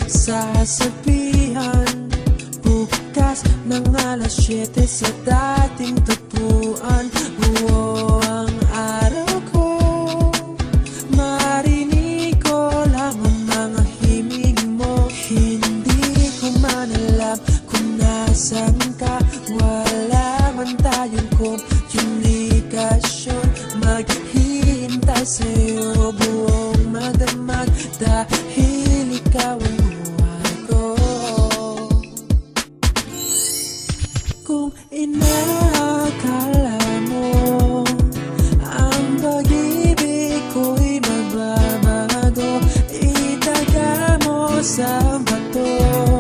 sasabihan bukas ng alas 7 sa dating tagpuan. Buo ang araw ko, marinig ko lang ang mga himig mo. Hindi ko man alam kung nasan ka, wala man tayong komunikasyon. Maghihintay sa'yo buong magdamag dahil ikaw ang buhay ko. Kung inaakala mo ang pag-ibig ko'y magbabago, itaga mo sa bato.